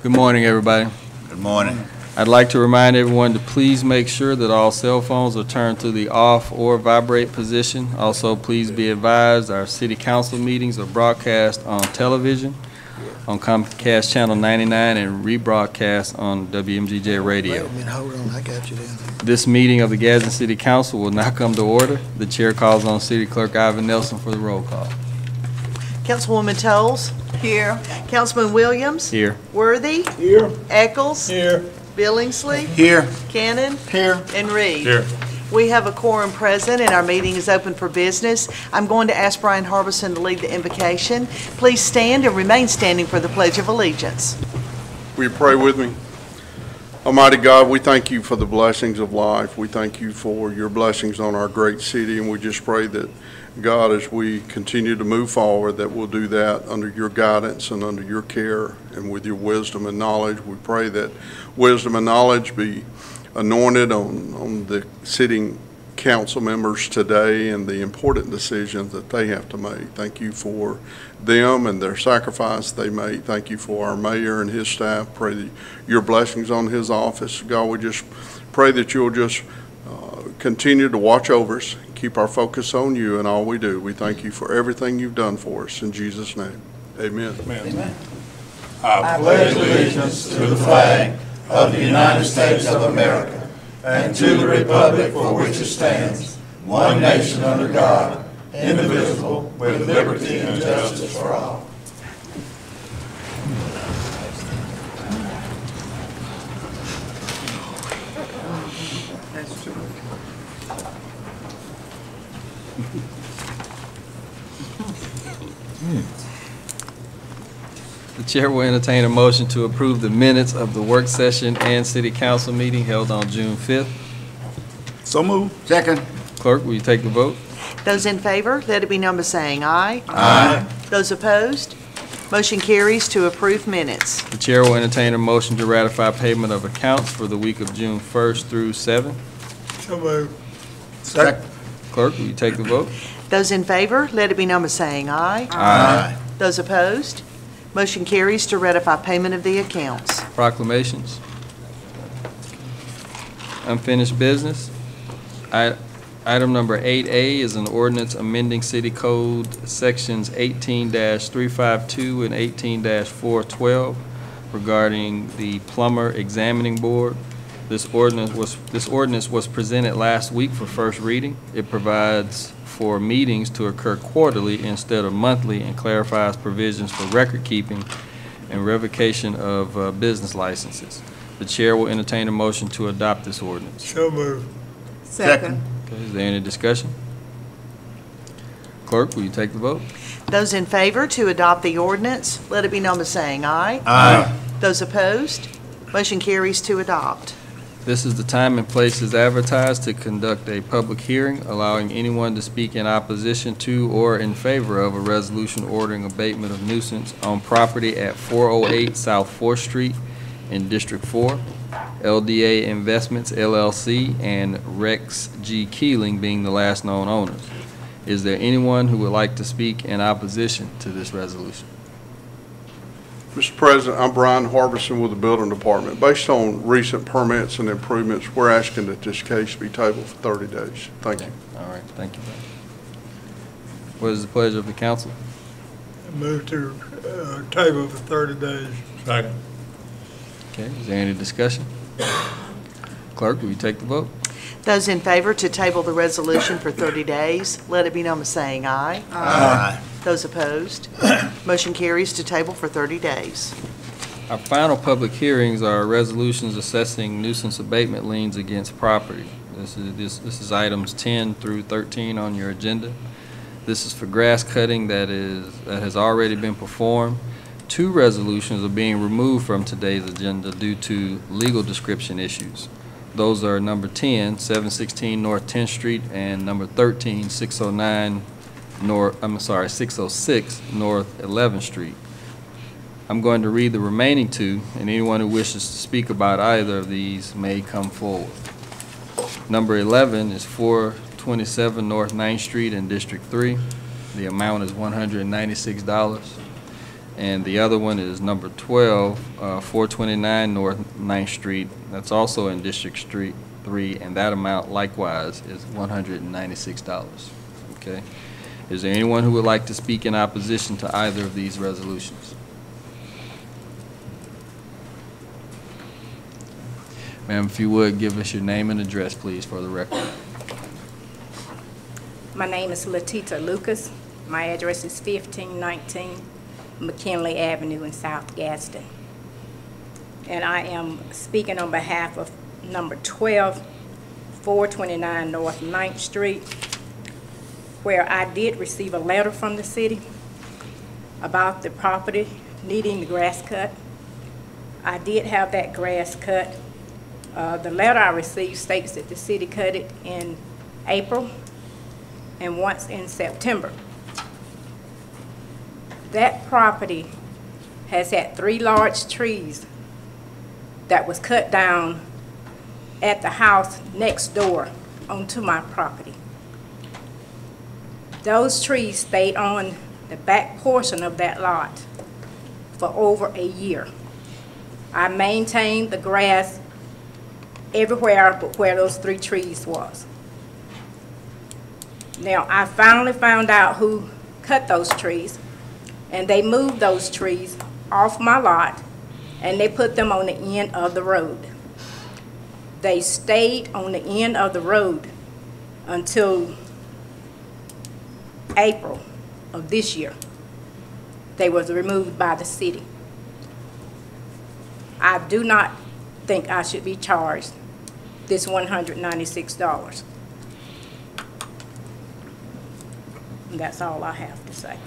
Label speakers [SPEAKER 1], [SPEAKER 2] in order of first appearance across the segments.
[SPEAKER 1] Good morning, everybody.
[SPEAKER 2] Good morning.
[SPEAKER 1] I'd like to remind everyone to please make sure that all cell phones are turned to the off or vibrate position. Also, please be advised our city council meetings are broadcast on television, on Comcast Channel 99, and rebroadcast on WMGJ Radio.
[SPEAKER 3] Wait a minute, hold on, I got you down there.
[SPEAKER 1] This meeting of the Gadsden City Council will now come to order. The chair calls on City Clerk Ivan Nelson for the roll call.
[SPEAKER 4] Councilwoman Toles. Here. Councilman Williams.
[SPEAKER 1] Here.
[SPEAKER 4] Worthy.
[SPEAKER 3] Here.
[SPEAKER 4] Eccles.
[SPEAKER 3] Here.
[SPEAKER 4] Billingsley.
[SPEAKER 2] Here.
[SPEAKER 4] Cannon.
[SPEAKER 3] Here.
[SPEAKER 4] And Reed.
[SPEAKER 2] Here.
[SPEAKER 4] We have a quorum present and our meeting is open for business. I'm going to ask Brian Harbison to lead the invocation. Please stand and remain standing for the Pledge of Allegiance.
[SPEAKER 5] Will you pray with me? Almighty God, we thank you for the blessings of life. We thank you for your blessings on our great city, and we just pray that, God, as we continue to move forward, that we'll do that under your guidance and under your care and with your wisdom and knowledge. We pray that wisdom and knowledge be anointed on the sitting council members today and the important decisions that they have to make. Thank you for them and their sacrifice they made. Thank you for our mayor and his staff. Pray that your blessings on his office. God, we just pray that you'll just continue to watch over us, keep our focus on you in all we do. We thank you for everything you've done for us. In Jesus' name, amen.
[SPEAKER 2] Amen. I pledge allegiance to the flag of the United States of America and to the republic for which it stands, one nation under God, indivisible, with liberty and justice for all.
[SPEAKER 1] The chair will entertain a motion to approve the minutes of the work session and city council meeting held on June 5th.
[SPEAKER 2] So moved. Second.
[SPEAKER 1] Clerk, will you take the vote?
[SPEAKER 4] Those in favor, let it be known by saying aye.
[SPEAKER 2] Aye.
[SPEAKER 4] Those opposed, motion carries to approve minutes.
[SPEAKER 1] The chair will entertain a motion to ratify payment of accounts for the week of June 1st through 7th.
[SPEAKER 3] So moved.
[SPEAKER 2] Second.
[SPEAKER 1] Clerk, will you take the vote?
[SPEAKER 4] Those in favor, let it be known by saying aye.
[SPEAKER 2] Aye.
[SPEAKER 4] Those opposed, motion carries to ratify payment of the accounts.
[SPEAKER 1] Proclamations. Unfinished business. Item number 8A is an ordinance amending City Code Sections 18-352 and 18-412 regarding the Plumber Examining Board. This ordinance was presented last week for first reading. It provides for meetings to occur quarterly instead of monthly and clarifies provisions for record keeping and revocation of business licenses. The chair will entertain a motion to adopt this ordinance.
[SPEAKER 3] So moved.
[SPEAKER 2] Second.
[SPEAKER 1] Okay, is there any discussion? Clerk, will you take the vote?
[SPEAKER 4] Those in favor to adopt the ordinance, let it be known by saying aye.
[SPEAKER 2] Aye.
[SPEAKER 4] Those opposed, motion carries to adopt.
[SPEAKER 1] This is the time and place as advertised to conduct a public hearing, allowing anyone to speak in opposition to or in favor of a resolution ordering abatement of nuisance on property at 408 South 4th Street in District 4, LDA Investments LLC and Rex G. Keeling being the last known owners. Is there anyone who would like to speak in opposition to this resolution?
[SPEAKER 5] Mr. President, I'm Brian Harbison with the Building Department. Based on recent permits and improvements, we're asking that this case be tabled for 30 days. Thank you.
[SPEAKER 1] All right, thank you. What is the pleasure of the council?
[SPEAKER 3] Move to table for 30 days. Second.
[SPEAKER 1] Okay, is there any discussion? Clerk, will you take the vote?
[SPEAKER 4] Those in favor to table the resolution for 30 days, let it be known by saying aye.
[SPEAKER 2] Aye.
[SPEAKER 4] Those opposed, motion carries to table for 30 days.
[SPEAKER 1] Our final public hearings are resolutions assessing nuisance abatement liens against property. This is items 10 through 13 on your agenda. This is for grass cutting that has already been performed. 2 resolutions are being removed from today's agenda due to legal description issues. Those are number 10, 716 North 10th Street, and number 13, 606 North 11th Street. I'm going to read the remaining 2, and anyone who wishes to speak about either of these may come forward. Number 11 is 427 North 9th Street in District 3. The amount is $196. And the other one is number 12, 429 North 9th Street. That's also in District 3, and that amount likewise is $196. Okay? Is there anyone who would like to speak in opposition to either of these resolutions? Ma'am, if you would, give us your name and address, please, for the record.
[SPEAKER 6] My name is Latita Lucas. My address is 1519 McKinley Avenue in South Gadsden. And I am speaking on behalf of number 12, 429 North 9th Street, where I did receive a letter from the city about the property needing the grass cut. I did have that grass cut. The letter I received states that the city cut it in April and once in September. That property has had 3 large trees that was cut down at the house next door onto my property. Those trees stayed on the back portion of that lot for over a year. I maintained the grass everywhere but where those 3 trees was. Now, I finally found out who cut those trees, and they moved those trees off my lot, and they put them on the end of the road. They stayed on the end of the road until April of this year. They was removed by the city. I do not think I should be charged this $196. And that's all I have to say.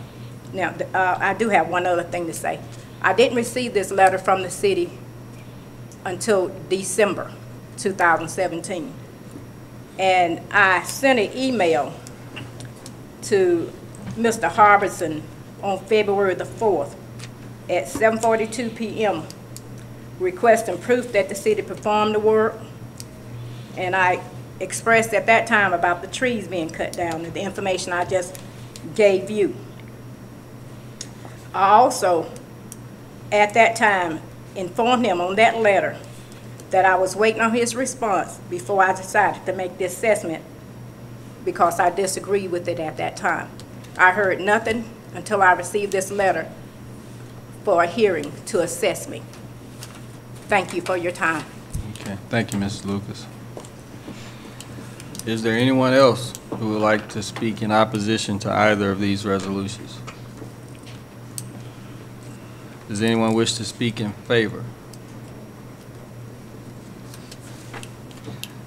[SPEAKER 6] Now, I do have one other thing to say. I didn't receive this letter from the city until December 2017. And I sent an email to Mr. Harbison on February the 4th at 7:42 p.m. requesting proof that the city performed the work. And I expressed at that time about the trees being cut down and the information I just gave you. I also, at that time, informed him on that letter that I was waiting on his response before I decided to make the assessment because I disagreed with it at that time. I heard nothing until I received this letter for a hearing to assess me. Thank you for your time.
[SPEAKER 1] Okay, thank you, Mrs. Lucas. Is there anyone else who would like to speak in opposition to either of these resolutions? Does anyone wish to speak in favor?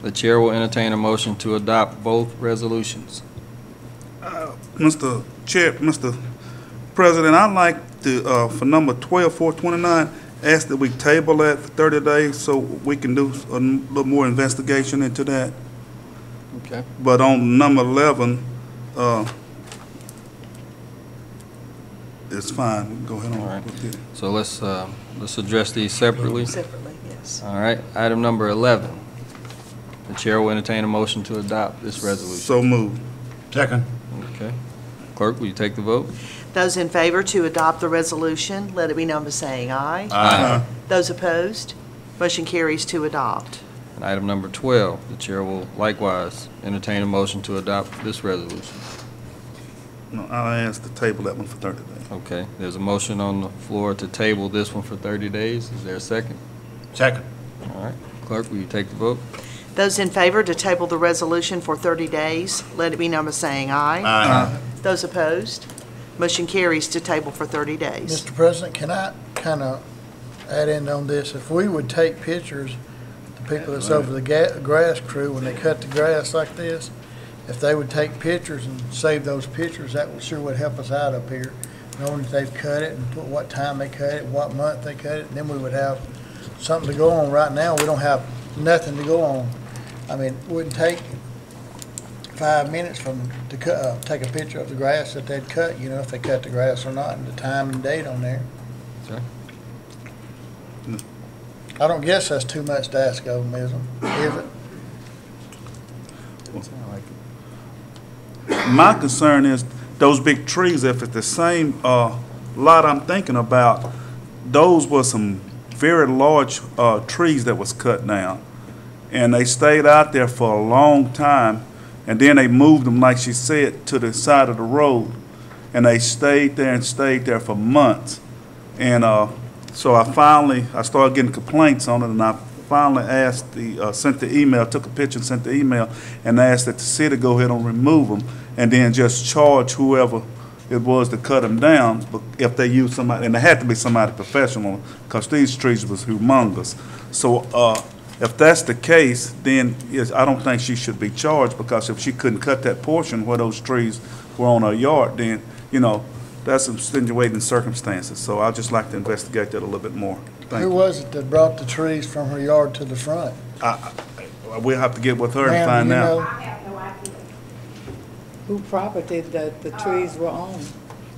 [SPEAKER 1] The chair will entertain a motion to adopt both resolutions.
[SPEAKER 7] Mr. President, I'd like to, for number 12, 429, ask that we table that for 30 days so we can do a little more investigation into that.
[SPEAKER 1] Okay.
[SPEAKER 7] But on number 11, it's fine. Go ahead on.
[SPEAKER 1] All right.
[SPEAKER 7] with it.
[SPEAKER 1] So let's address these separately.
[SPEAKER 4] Separately, yes.
[SPEAKER 1] All right, item number 11. The chair will entertain a motion to adopt this resolution.
[SPEAKER 7] So moved.
[SPEAKER 2] Second.
[SPEAKER 1] Okay. Clerk, will you take the vote?
[SPEAKER 4] Those in favor to adopt the resolution, let it be known by saying aye.
[SPEAKER 2] Aye.
[SPEAKER 4] Those opposed, motion carries to adopt.
[SPEAKER 1] And item number 12, the chair will likewise entertain a motion to adopt this resolution.
[SPEAKER 7] No, I'll ask to table that one for 30 days.
[SPEAKER 1] Okay, there's a motion on the floor to table this one for 30 days. Is there a second?
[SPEAKER 2] Second.
[SPEAKER 1] All right, clerk, will you take the vote?
[SPEAKER 4] Those in favor to table the resolution for 30 days, let it be known by saying aye.
[SPEAKER 2] Aye.
[SPEAKER 4] Those opposed, motion carries to table for 30 days.
[SPEAKER 8] Mr. President, can I kind of add in on this? If we would take pictures, the people that's over the grass crew, when they cut the grass like this, if they would take pictures and save those pictures, that would sure would help us out up here, knowing that they've cut it and put what time they cut it, what month they cut it, and then we would have something to go on. Right now, we don't have nothing to go on. I mean, it wouldn't take 5 minutes to take a picture of the grass that they'd cut, you know, if they cut the grass or not, and the time and date on there.
[SPEAKER 1] Sir?
[SPEAKER 8] I don't guess that's too much to ask of them, is it?
[SPEAKER 7] My concern is those big trees, if it's the same lot I'm thinking about, those were some very large trees that was cut down. And they stayed out there for a long time, and then they moved them, like she said, to the side of the road. And they stayed there for months. And so I started getting complaints on it, and I finally sent the email, took a picture and sent the email, and asked that the city go ahead and remove them, and then just charge whoever it was to cut them down, but if they use somebody, and it had to be somebody professional, because these trees was humongous. So if that's the case, then yes, I don't think she should be charged, because if she couldn't cut that portion where those trees were on her yard, then, you know, that's extenuating circumstances. So I'd just like to investigate that a little bit more. Thank
[SPEAKER 8] Who
[SPEAKER 7] you.
[SPEAKER 8] was it that brought the trees from her yard to the front?
[SPEAKER 7] We'll have to get with her and
[SPEAKER 8] Ma'am,
[SPEAKER 7] find
[SPEAKER 8] do you
[SPEAKER 7] out.
[SPEAKER 8] know?
[SPEAKER 6] I have no idea.
[SPEAKER 9] Who property the trees were on?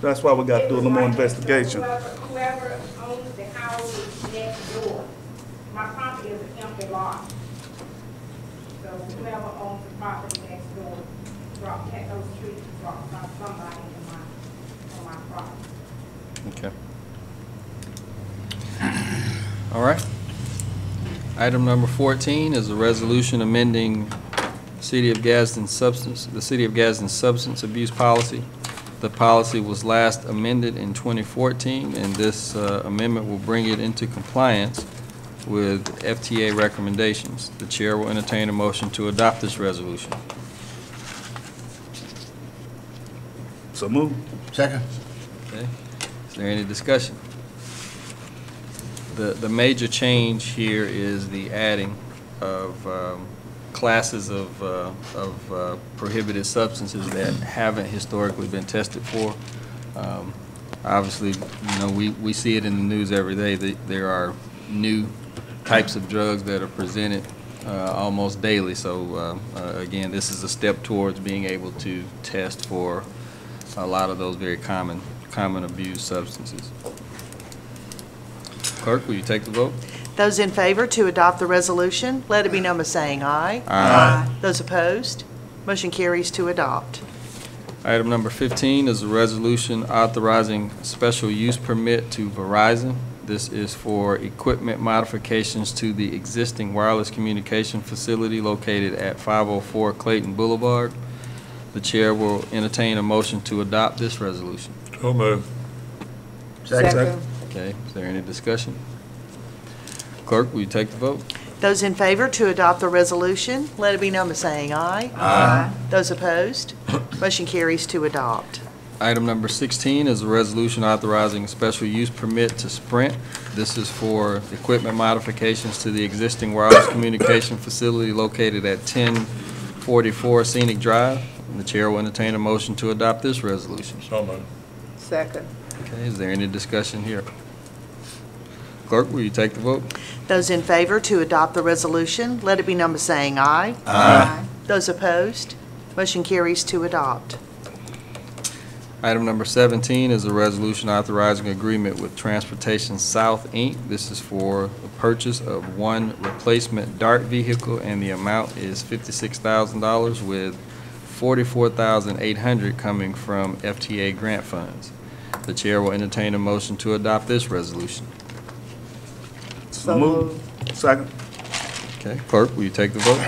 [SPEAKER 7] That's why we got to do a little more investigation.
[SPEAKER 6] Whoever owns the house next door, my property is an empty lot. So whoever owns the property next door, had those trees dropped by somebody on my property.
[SPEAKER 1] Okay. All right. Item number 14 is a resolution amending the City of Gadsden substance abuse policy. The policy was last amended in 2014, and this amendment will bring it into compliance with FTA recommendations. The chair will entertain a motion to adopt this resolution.
[SPEAKER 7] So move.
[SPEAKER 2] Second.
[SPEAKER 1] Okay. Is there any discussion? The major change here is the adding of classes of prohibited substances that haven't historically been tested for. Obviously, you know, we see it in the news every day that there are new types of drugs that are presented almost daily. So again, this is a step towards being able to test for a lot of those very common abused substances. Clerk, will you take the vote?
[SPEAKER 4] Those in favor to adopt the resolution, let it be known by saying aye.
[SPEAKER 1] Aye.
[SPEAKER 4] Those opposed, motion carries to adopt.
[SPEAKER 1] Item number 15 is a resolution authorizing special use permit to Verizon. This is for equipment modifications to the existing wireless communication facility located at 504 Clayton Boulevard. The chair will entertain a motion to adopt this resolution.
[SPEAKER 3] So moved.
[SPEAKER 9] Second.
[SPEAKER 1] Okay, is there any discussion? Clerk, will you take the vote?
[SPEAKER 4] Those in favor to adopt the resolution, let it be known by saying aye. Aye. Those opposed, motion carries to adopt.
[SPEAKER 1] Item number 16 is a resolution authorizing a special use permit to Sprint. This is for equipment modifications to the existing wireless communication facility located at 1044 Scenic Drive. And the chair will entertain a motion to adopt this resolution.
[SPEAKER 3] So moved.
[SPEAKER 9] Second.
[SPEAKER 1] Okay, is there any discussion here? Clerk, will you take the vote?
[SPEAKER 4] Those in favor to adopt the resolution, let it be known by saying aye.
[SPEAKER 9] Aye.
[SPEAKER 4] Those opposed, motion carries to adopt.
[SPEAKER 1] Item number 17 is a resolution authorizing agreement with Transportation South, Inc. This is for the purchase of one replacement DART vehicle, and the amount is $56,000 with $44,800 coming from FTA grant funds. The chair will entertain a motion to adopt this resolution.
[SPEAKER 9] So moved.
[SPEAKER 7] Second.
[SPEAKER 1] Okay, clerk, will you take the vote?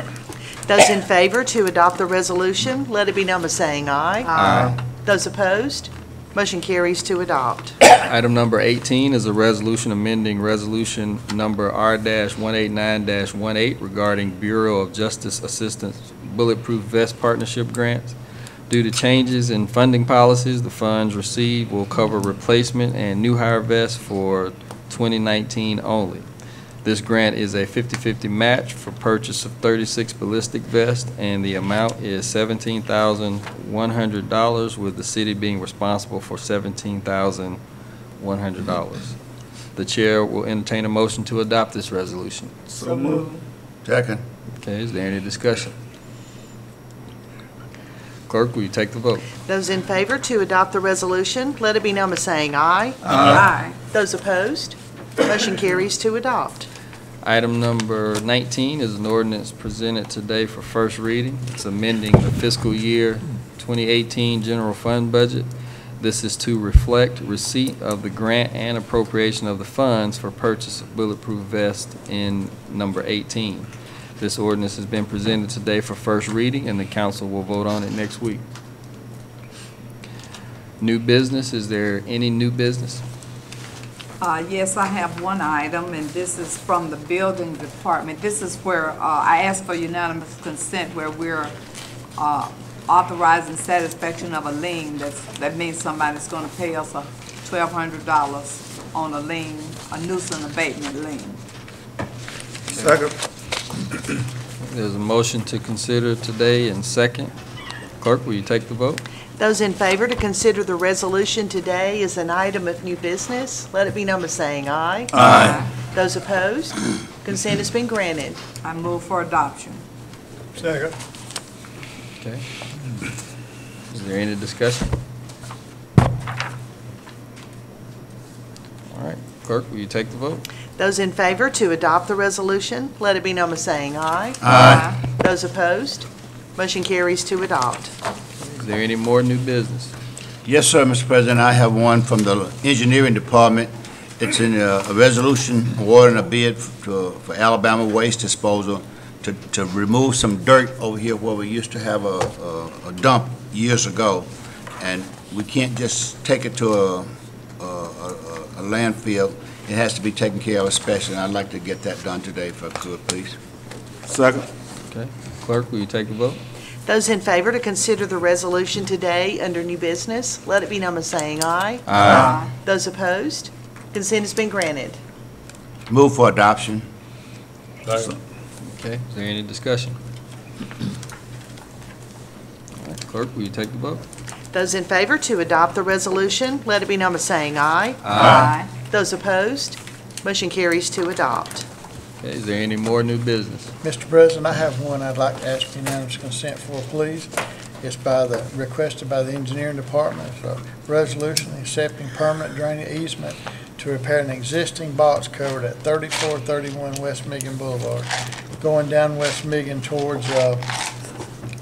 [SPEAKER 4] Those in favor to adopt the resolution, let it be known by saying aye.
[SPEAKER 1] Aye.
[SPEAKER 4] Those opposed, motion carries to adopt.
[SPEAKER 1] Item number 18 is a resolution amending resolution number R-189-18 regarding Bureau of Justice Assistance Bulletproof Vest Partnership Grants. Due to changes in funding policies, the funds received will cover replacement and new hire vests for 2019 only. This grant is a 50-50 match for purchase of 36 ballistic vests, and the amount is $17,100, with the city being responsible for $17,100. The chair will entertain a motion to adopt this resolution.
[SPEAKER 7] So moved.
[SPEAKER 2] Second.
[SPEAKER 1] Okay, is there any discussion? Clerk, will you take the vote?
[SPEAKER 4] Those in favor to adopt the resolution, let it be known by saying aye.
[SPEAKER 9] Aye.
[SPEAKER 4] Those opposed, motion carries to adopt.
[SPEAKER 1] Item number 19 is an ordinance presented today for first reading. It's amending the fiscal year 2018 general fund budget. This is to reflect receipt of the grant and appropriation of the funds for purchase of bulletproof vest in number 18. This ordinance has been presented today for first reading, and the council will vote on it next week. New business, is there any new business?
[SPEAKER 9] Yes, I have one item, and this is from the building department. This is where I asked for unanimous consent, where we're authorizing satisfaction of a lien. That means somebody's going to pay us $1,200 on a lien, a nuisance abatement lien.
[SPEAKER 7] Second.
[SPEAKER 1] There's a motion to consider today and second. Clerk, will you take the vote?
[SPEAKER 4] Those in favor to consider the resolution today as an item of new business, let it be known by saying aye.
[SPEAKER 2] Aye.
[SPEAKER 4] Those opposed, consent has been granted.
[SPEAKER 9] I move for adoption.
[SPEAKER 3] Second.
[SPEAKER 1] Okay. Is there any discussion? All right, clerk, will you take the vote?
[SPEAKER 4] Those in favor to adopt the resolution, let it be known by saying aye.
[SPEAKER 2] Aye.
[SPEAKER 4] Those opposed, motion carries to adopt.
[SPEAKER 1] Is there any more new business?
[SPEAKER 2] Yes, sir, Mr. President. I have one from the engineering department. It's in a resolution awarding a bid for Alabama waste disposal to remove some dirt over here where we used to have a dump years ago. And we can't just take it to a landfill. It has to be taken care of especially, and I'd like to get that done today if I could, please.
[SPEAKER 7] Second.
[SPEAKER 1] Okay, clerk, will you take the vote?
[SPEAKER 4] Those in favor to consider the resolution today under new business, let it be known by saying aye.
[SPEAKER 2] Aye.
[SPEAKER 4] Those opposed, consent has been granted.
[SPEAKER 2] Move for adoption.
[SPEAKER 3] Second.
[SPEAKER 1] Okay, is there any discussion? All right, clerk, will you take the vote?
[SPEAKER 4] Those in favor to adopt the resolution, let it be known by saying aye.
[SPEAKER 9] Aye.
[SPEAKER 4] Those opposed, motion carries to adopt.
[SPEAKER 1] Okay, is there any more new business?
[SPEAKER 8] Mr. President, I have one I'd like to ask unanimous consent for, please. It's requested by the engineering department. It's a resolution accepting permanent drainage easement to repair an existing box covered at 3431 West Michigan Boulevard, going down West Michigan towards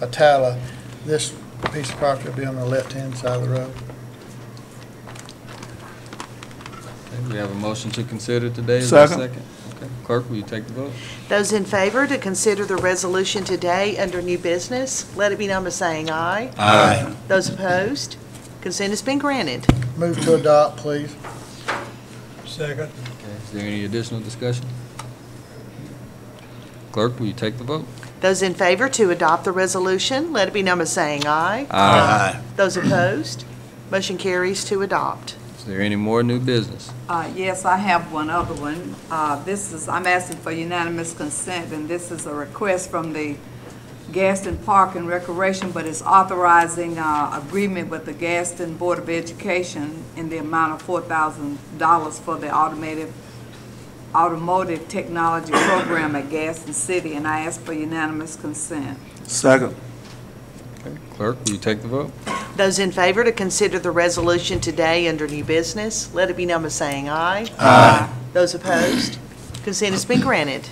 [SPEAKER 8] Atala. This piece of property will be on the left-hand side of the road.
[SPEAKER 1] Okay, we have a motion to consider today. Is there a second? Okay, clerk, will you take the vote?
[SPEAKER 4] Those in favor to consider the resolution today under new business, let it be known by saying aye.
[SPEAKER 2] Aye.
[SPEAKER 4] Those opposed, consent has been granted.
[SPEAKER 8] Move to adopt, please.
[SPEAKER 3] Second.
[SPEAKER 1] Okay, is there any additional discussion? Clerk, will you take the vote?
[SPEAKER 4] Those in favor to adopt the resolution, let it be known by saying aye.
[SPEAKER 2] Aye.
[SPEAKER 4] Those opposed, motion carries to adopt.
[SPEAKER 1] Is there any more new business?
[SPEAKER 9] Yes, I have one other one. I'm asking for unanimous consent, and this is a request from the Gadsden Park and Recreation, but it's authorizing agreement with the Gadsden Board of Education in the amount of $4,000 for the automotive technology program at Gadsden City, and I ask for unanimous consent.
[SPEAKER 7] Second.
[SPEAKER 1] Okay, clerk, will you take the vote?
[SPEAKER 4] Those in favor to consider the resolution today under new business, let it be known by saying aye.
[SPEAKER 2] Aye.
[SPEAKER 4] Those opposed, consent has been granted.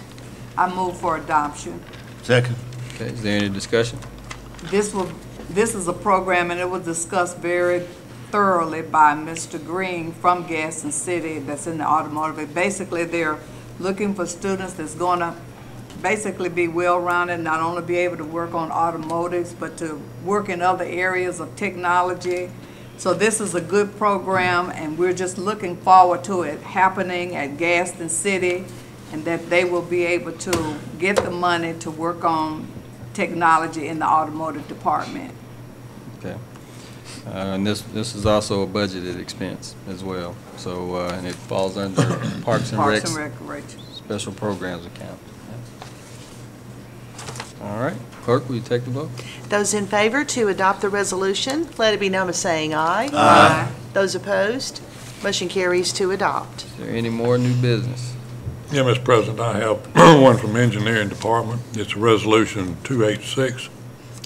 [SPEAKER 9] I move for adoption.
[SPEAKER 2] Second.
[SPEAKER 1] Okay, is there any discussion?
[SPEAKER 9] This is a program, and it was discussed very thoroughly by Mr. Green from Gadsden City that's in the automotive. Basically, they're looking for students that's going to basically be well-rounded, not only be able to work on automotives, but to work in other areas of technology. So this is a good program, and we're just looking forward to it happening at Gadsden City, and that they will be able to get the money to work on technology in the automotive department.
[SPEAKER 1] Okay. And this is also a budgeted expense as well. So, and it falls under Parks and
[SPEAKER 9] Recreation.
[SPEAKER 1] Special Programs account. All right, clerk, will you take the vote?
[SPEAKER 4] Those in favor to adopt the resolution, let it be known by saying aye.
[SPEAKER 2] Aye.
[SPEAKER 4] Those opposed, motion carries to adopt.
[SPEAKER 1] Is there any more new business?
[SPEAKER 3] Yeah, Mr. President, I have one from Engineering Department. It's Resolution 286,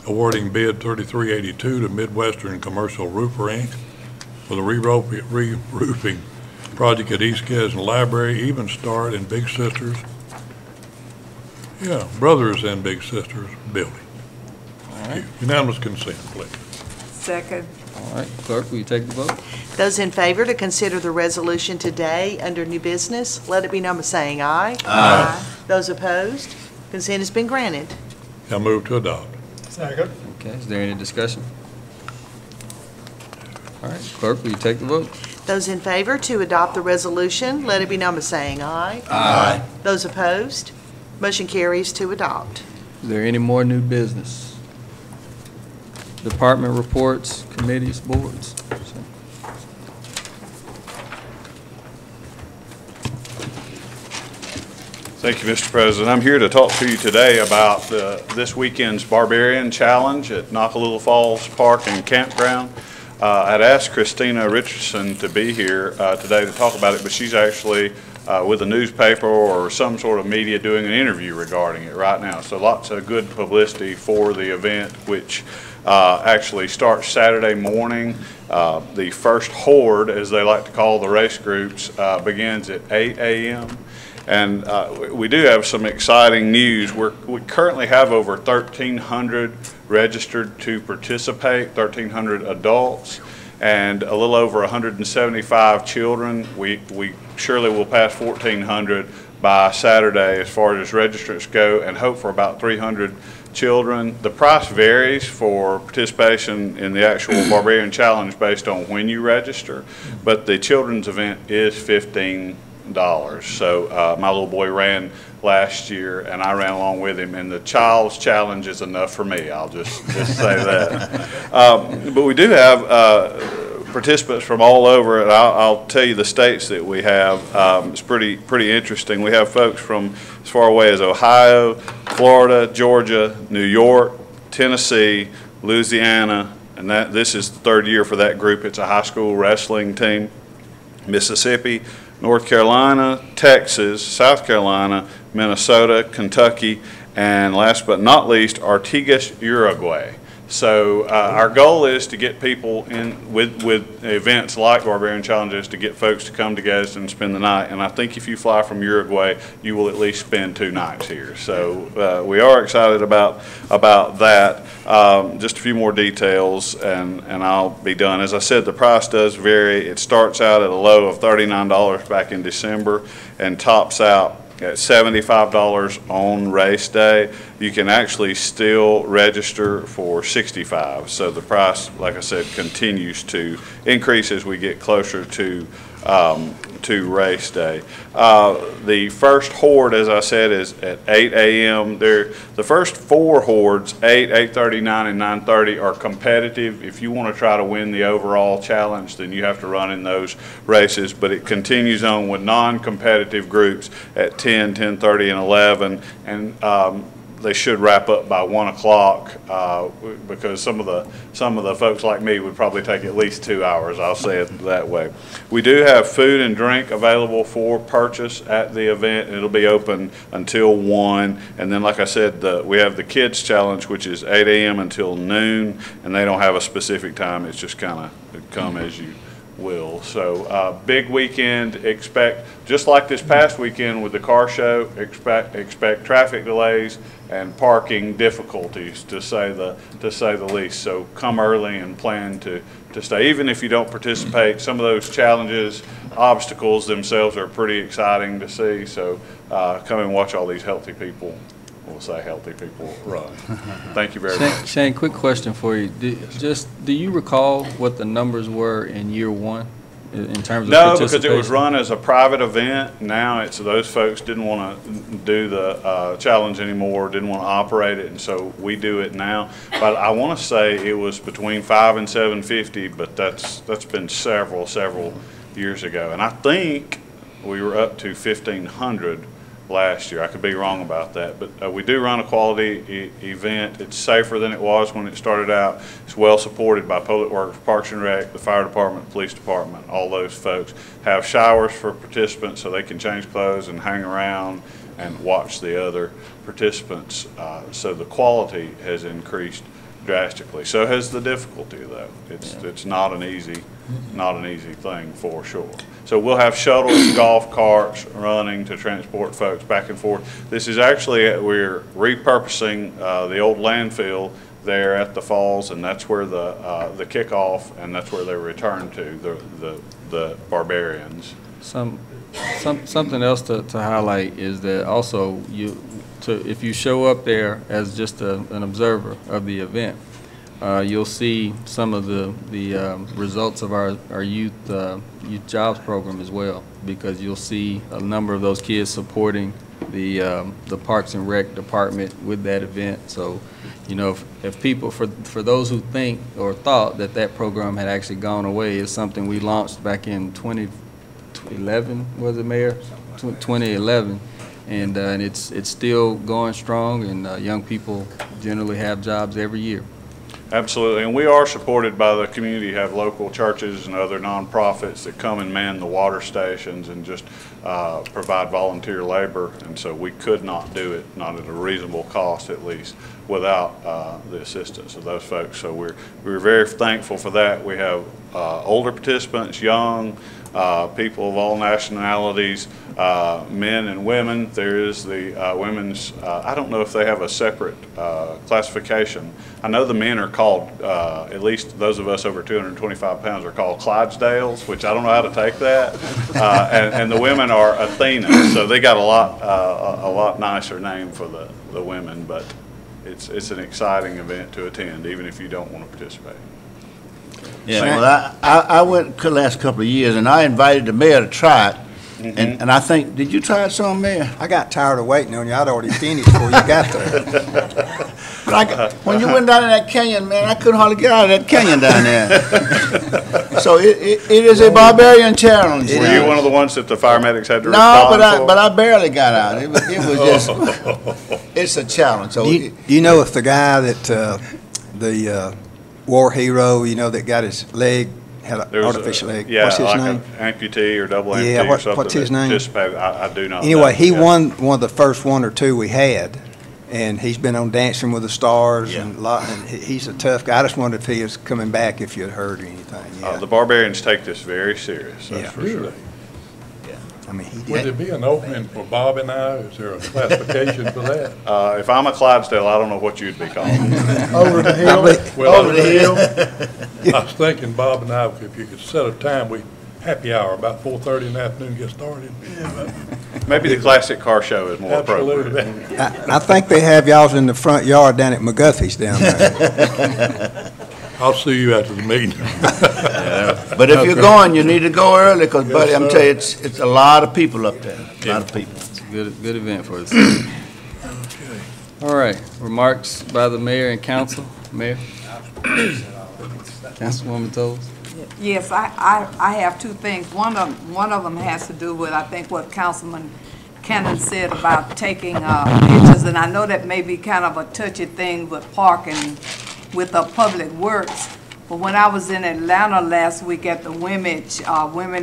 [SPEAKER 3] awarding bid 3382 to Midwestern Commercial Roofer, Inc. for the re-roofing project at East Gadsden Library, Even Start, and Big Sisters. Yeah, Brothers and Big Sisters building.
[SPEAKER 1] All right.
[SPEAKER 3] Unanimous consent, please.
[SPEAKER 9] Second.
[SPEAKER 1] All right, clerk, will you take the vote?
[SPEAKER 4] Those in favor to consider the resolution today under new business, let it be known by saying aye.
[SPEAKER 2] Aye.
[SPEAKER 4] Those opposed, consent has been granted.
[SPEAKER 3] I move to adopt.
[SPEAKER 8] Second.
[SPEAKER 1] Okay, is there any discussion? All right, clerk, will you take the vote?
[SPEAKER 4] Those in favor to adopt the resolution, let it be known by saying aye.
[SPEAKER 2] Aye.
[SPEAKER 4] Those opposed, motion carries to adopt.
[SPEAKER 1] Is there any more new business? Department reports, committees, boards?
[SPEAKER 10] Thank you, Mr. President. I'm here to talk to you today about this weekend's Barbarian Challenge at Nakalula Falls Park and Campground. I'd asked Christina Richardson to be here today to talk about it, but she's actually with a newspaper or some sort of media doing an interview regarding it right now. So lots of good publicity for the event, which actually starts Saturday morning. The first horde, as they like to call the race groups, begins at 8 a.m. And we do have some exciting news. We currently have over 1,300 registered to participate, 1,300 adults, and a little over 175 children. We surely will pass 1,400 by Saturday as far as registrants go, and hope for about 300 children. The price varies for participation in the actual Barbarian Challenge based on when you register, but the children's event is $15. So my little boy ran last year, and I ran along with him, and the child's challenge is enough for me. I'll just say that. But we do have participants from all over, and I'll tell you the states that we have. It's pretty interesting. We have folks from as far away as Ohio, Florida, Georgia, New York, Tennessee, Louisiana, and this is the third year for that group. It's a high school wrestling team. Mississippi, North Carolina, Texas, South Carolina, Minnesota, Kentucky, and last but not least, Artigas, Uruguay. So our goal is to get people in with events like Barbarian Challenges, to get folks to come to Gadsden and spend the night. And I think if you fly from Uruguay, you will at least spend 2 nights here. So we are excited about that. Just a few more details, and I'll be done. As I said, the price does vary. It starts out at a low of $39 back in December and tops out at $75 on race day. You can actually still register for $65. So the price, like I said, continues to increase as we get closer to race day. The first horde, as I said, is at 8 a.m. The first 4 hordes, 8, 8:30, 9, and 9:30, are competitive. If you want to try to win the overall challenge, then you have to run in those races. But it continues on with non-competitive groups at 10, 10:30, and 11, and they should wrap up by 1 o'clock because some of the folks like me would probably take at least 2 hours. I'll say it that way. We do have food and drink available for purchase at the event, and it'll be open until 1. And then, like I said, we have the kids challenge, which is 8 a.m. until noon, and they don't have a specific time. It's just kind of come as you will. So big weekend. Expect, just like this past weekend with the car show, expect traffic delays and parking difficulties, to say the least. So come early and plan to stay. Even if you don't participate, some of those challenges, obstacles themselves are pretty exciting to see. So come and watch all these healthy people. We'll say healthy people run. Thank you very much.
[SPEAKER 1] Shane, quick question for you. Do you recall what the numbers were in year 1 in terms of
[SPEAKER 10] No, because it was run as a private event. Now it's those folks didn't want to do the challenge anymore, didn't want to operate it, and so we do it now. But I want to say it was between 5 and 750, but that's been several years ago. And I think we were up to 1,500 last year. I could be wrong about that, but we do run a quality event. It's safer than it was when it started out. It's well supported by Public Works, Parks and Rec, the fire department, police department. All those folks have showers for participants so they can change clothes and hang around and watch the other participants. So the quality has increased drastically. So has the difficulty, though. It's not an easy thing for sure. So we'll have shuttles, golf carts running to transport folks back and forth. This is actually, we're repurposing the old landfill there at the falls, and that's where the kickoff, and that's where they return to, the Barbarians.
[SPEAKER 1] Something else to highlight is that also if you show up there as just an observer of the event, you'll see some of the results of our youth jobs program as well, because you'll see a number of those kids supporting the Parks and Rec department with that event. So, you know, if people, for those who think or thought that program had actually gone away, it's something we launched back in 2011, was it, Mayor? 2011. And it's still going strong, and young people generally have jobs every year.
[SPEAKER 10] Absolutely, and we are supported by the community. Have local churches and other nonprofits that come and man the water stations and just provide volunteer labor, and so we could not do it, not at a reasonable cost at least, without the assistance of those folks. So we're very thankful for that. We have older participants, young, people of all nationalities, men and women. There is the women's, I don't know if they have a separate classification. I know the men are called, at least those of us over 225 pounds are called Clydesdales, which I don't know how to take that. And the women are Athena, so they got a lot nicer name for the women, but it's an exciting event to attend, even if you don't want to participate.
[SPEAKER 2] Yeah, well, I went the last couple of years, and I invited the mayor to try it.
[SPEAKER 10] Mm-hmm.
[SPEAKER 2] And I think, did you try it some, Mayor?
[SPEAKER 11] I got tired of waiting on you. I'd already finished before you got there.
[SPEAKER 2] Like, when you went down in that canyon, man, I couldn't hardly get out of that canyon down there. So it is a barbarian challenge.
[SPEAKER 10] Were you one of the ones that the paramedics had to
[SPEAKER 2] No,
[SPEAKER 10] respond for?
[SPEAKER 2] but I barely got out. It was just, it's a challenge. So
[SPEAKER 11] Do you know if the guy that, the war hero, you know, that got his leg, had an artificial leg,
[SPEAKER 10] yeah,
[SPEAKER 11] what's his
[SPEAKER 10] like
[SPEAKER 11] name?
[SPEAKER 10] an amputee or double amputee
[SPEAKER 11] Yeah,
[SPEAKER 10] or something.
[SPEAKER 11] what's his name?
[SPEAKER 10] Participated. I do not know.
[SPEAKER 11] Anyway, he
[SPEAKER 10] Yeah.
[SPEAKER 11] won one of the first one or two we had, and he's been on Dancing with the Stars,
[SPEAKER 2] Yeah.
[SPEAKER 11] and he's a tough guy. I just wondered if he was coming back, if you had heard anything. Yeah.
[SPEAKER 10] The Barbarians take this very serious, that's
[SPEAKER 11] Yeah.
[SPEAKER 10] for sure.
[SPEAKER 11] I mean, he
[SPEAKER 3] Would
[SPEAKER 11] did.
[SPEAKER 3] there be an opening for Bob and I? Is there a classification for that?
[SPEAKER 10] If I'm a Clydesdale, I don't know what you'd be called.
[SPEAKER 8] Over the hill,
[SPEAKER 3] Well,
[SPEAKER 8] over the hill.
[SPEAKER 3] I was thinking, Bob and I, if you could set a time, happy hour, about 4:30 in the afternoon, get started.
[SPEAKER 10] Maybe the classic car show is more appropriate.
[SPEAKER 3] Absolutely.
[SPEAKER 11] I think they have y'all's in the front yard down at McGuffey's down there.
[SPEAKER 3] I'll see you after the meeting.
[SPEAKER 2] But if you're going, you need to go early, because, buddy, I'm telling you, it's a lot of people up there, a lot of people.
[SPEAKER 1] It's a good event for us. All right, remarks by the mayor and council. Mayor? Councilwoman Toles?
[SPEAKER 9] Yes, I have two things. One of them has to do with, I think, what Councilman Cannon said about taking pictures, and I know that may be kind of a touchy thing with parking with Public Works, but when I was in Atlanta last week at the Women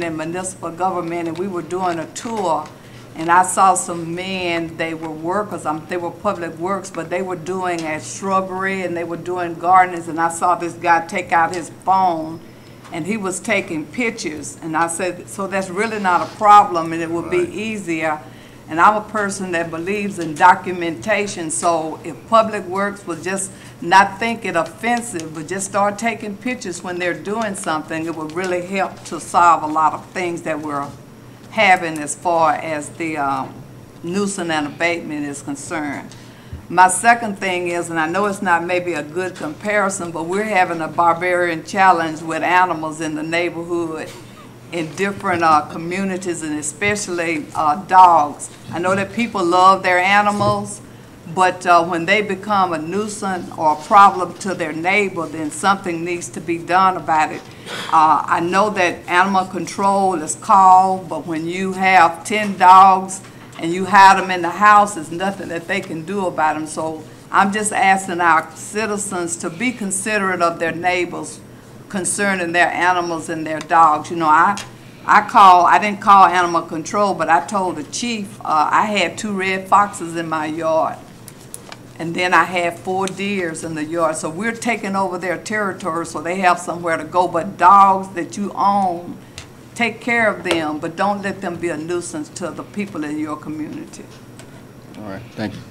[SPEAKER 9] in Municipal Government, and we were doing a tour, and I saw some men, they were workers, they were Public Works, but they were doing a shrubbery and they were doing gardens, and I saw this guy take out his phone and he was taking pictures, and I said, so that's really not a problem, and it would be easier. And I'm a person that believes in documentation, so if Public Works would just not think it offensive, but just start taking pictures when they're doing something, it would really help to solve a lot of things that we're having as far as the nuisance and abatement is concerned. My second thing is, and I know it's not maybe a good comparison, but we're having a barbarian challenge with animals in the neighborhood in different communities, and especially dogs. I know that people love their animals, but when they become a nuisance or a problem to their neighbor, then something needs to be done about it. I know that animal control is called, but when you have 10 dogs and you hide them in the house, there's nothing that they can do about them. So I'm just asking our citizens to be considerate of their neighbors concerning their animals and their dogs. You know, I didn't call animal control, but I told the chief I had 2 red foxes in my yard. And then I had 4 deers in the yard. So we're taking over their territory so they have somewhere to go. But dogs that you own, take care of them, but don't let them be a nuisance to the people in your community.
[SPEAKER 1] All right, thank you.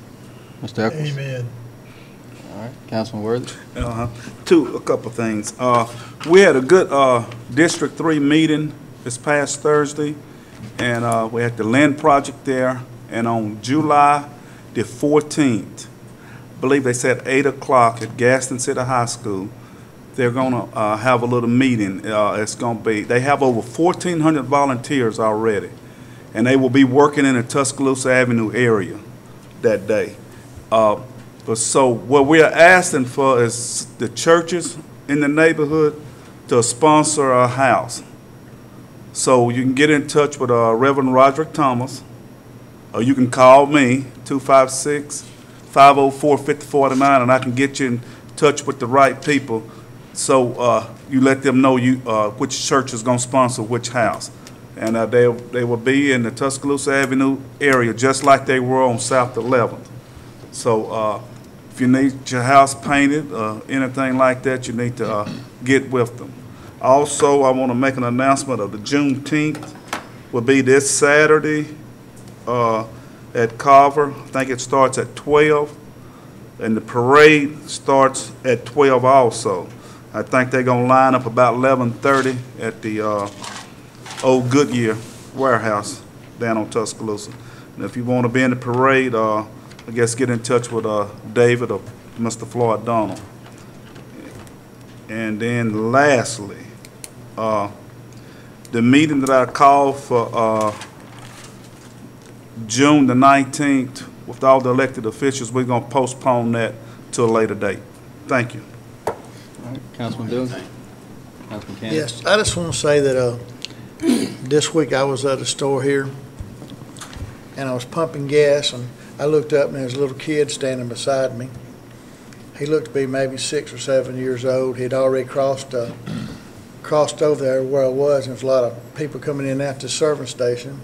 [SPEAKER 1] Mr. Eccles?
[SPEAKER 8] Amen.
[SPEAKER 1] All right, Councilman Worthy.
[SPEAKER 7] A couple of things. We had a good District 3 meeting this past Thursday, and we had the land project there. And on July the 14th, I believe they said 8 o'clock at Gadsden City High School, they're going to have a little meeting. It's going to be, they have over 1,400 volunteers already, and they will be working in the Tuscaloosa Avenue area that day. So what we are asking for is the churches in the neighborhood to sponsor a house. So you can get in touch with Reverend Roderick Thomas, or you can call me, 256-504-5049, and I can get you in touch with the right people. So you let them know which church is going to sponsor which house. And they will be in the Tuscaloosa Avenue area, just like they were on South 11th. So if you need your house painted or anything like that, you need to get with them. Also, I want to make an announcement of the Juneteenth will be this Saturday at Carver. I think it starts at 12, and the parade starts at 12 also. I think they're going to line up about 11:30 at the old Goodyear warehouse down on Tuscaloosa. And if you want to be in the parade, I guess get in touch with David or Mr. Floyd Donald. And then lastly, the meeting that I called for June the 19th with all the elected officials, we're going to postpone that to a later date. Thank you.
[SPEAKER 1] All right, Councilman Dillon. Councilman Cannon.
[SPEAKER 8] Yes, I just want to say that this week I was at a store here, and I was pumping gas, and I looked up, and there was a little kid standing beside me. He looked to be maybe 6 or 7 years old. He'd already crossed over there where I was, and there was a lot of people coming in at the service station.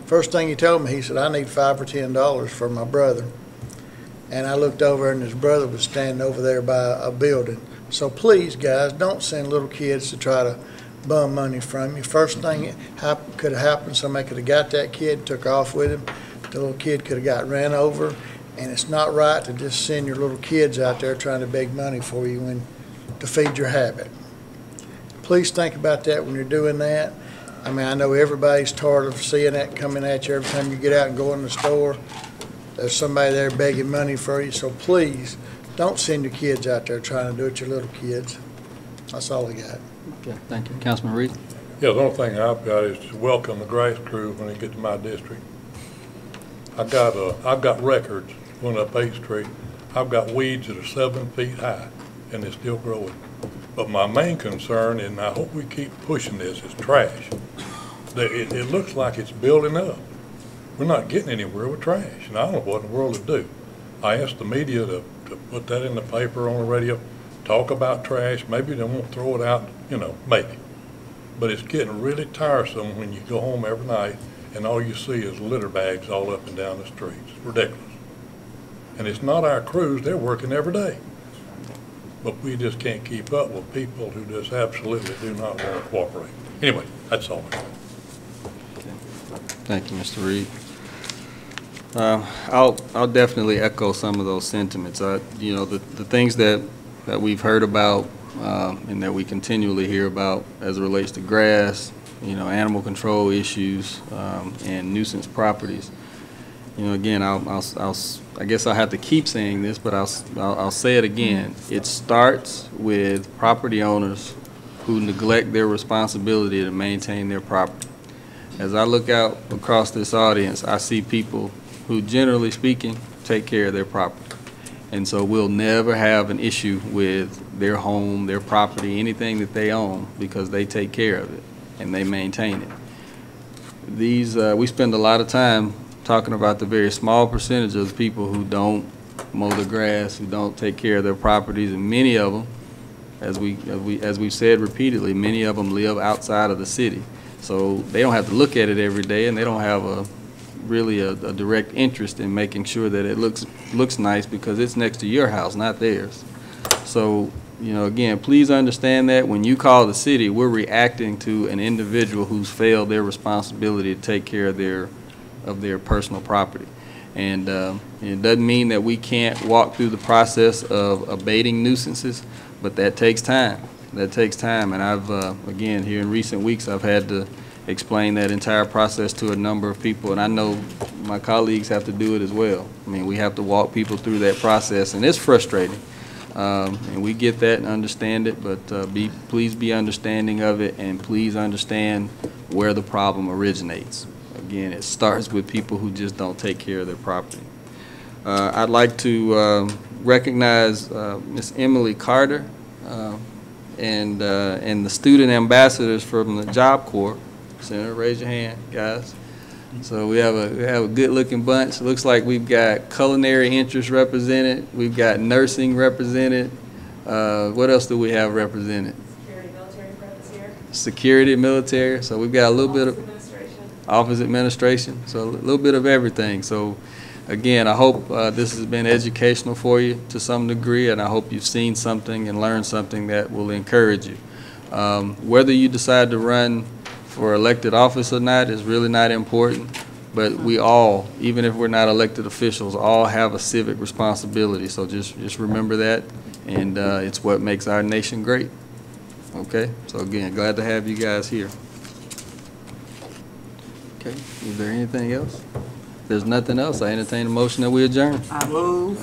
[SPEAKER 8] First thing he told me, he said, I need $5 or $10 for my brother. And I looked over, and his brother was standing over there by a building. So please, guys, don't send little kids to try to bum money from you. First thing could have happened, somebody could have got that kid, took off with him. The little kid could have got ran over. And it's not right to just send your little kids out there trying to beg money for you to feed your habit. Please think about that when you're doing that. I mean, I know everybody's tired of seeing that coming at you every time you get out and go in the store. There's somebody there begging money for you. So please, don't send your kids out there trying to do it, your little kids. That's all I got.
[SPEAKER 1] Okay, thank you. Councilman Reed.
[SPEAKER 3] Yeah, the only thing I've got is to welcome the grass crew when they get to my district. I've got records going up 8th Street. I've got weeds that are 7 feet high, and they're still growing. But my main concern, and I hope we keep pushing this, is trash. It looks like it's building up. We're not getting anywhere with trash, and I don't know what in the world to do. I asked the media to put that in the paper, on the radio, talk about trash. Maybe they won't throw it out, maybe. But it's getting really tiresome when you go home every night and all you see is litter bags all up and down the streets. It's ridiculous. And it's not our crews, they're working every day. But we just can't keep up with people who just absolutely do not want to cooperate. Anyway, that's all.
[SPEAKER 1] Thank you, Mr. Reed. I'll definitely echo some of those sentiments. The things that we've heard about and that we continually hear about as it relates to grass, animal control issues, and nuisance properties. Again, I guess I'll have to keep saying this, but I'll say it again. It starts with property owners who neglect their responsibility to maintain their property. As I look out across this audience, I see people who, generally speaking, take care of their property. And so we'll never have an issue with their home, their property, anything that they own, because they take care of it and they maintain it. We spend a lot of time talking about the very small percentage of the people who don't mow the grass, who don't take care of their properties, and many of them, as we've said repeatedly, many of them live outside of the city. So they don't have to look at it every day, and they don't have really a direct interest in making sure that it looks nice, because it's next to your house, not theirs. So, again, please understand that when you call the city, we're reacting to an individual who's failed their responsibility to take care of their personal property. And it doesn't mean that we can't walk through the process of abating nuisances, but that takes time. That takes time, and I've, again, here in recent weeks, I've had to explain that entire process to a number of people, and I know my colleagues have to do it as well. I mean, we have to walk people through that process, and it's frustrating. And we get that and understand it, but please be understanding of it, and please understand where the problem originates. Again, it starts with people who just don't take care of their property. I'd like to recognize Miss Emily Carter and the student ambassadors from the Job Corps. Senator, raise your hand, guys. So we have a good-looking bunch. It looks like we've got culinary interests represented. We've got nursing represented. What else do we have represented?
[SPEAKER 12] Security, military reps here.
[SPEAKER 1] Security, military. So we've got a little bit of
[SPEAKER 12] administration.
[SPEAKER 1] office administration. So a little bit of everything. So again, I hope this has been educational for you to some degree, and I hope you've seen something and learned something that will encourage you. Whether you decide to run for elected office or not is really not important, but we all, even if we're not elected officials, all have a civic responsibility. So just remember that, and it's what makes our nation great. Okay, so again, glad to have you guys here. Okay, is there anything else? If there's nothing else, I entertain a motion that we adjourn.
[SPEAKER 9] I move.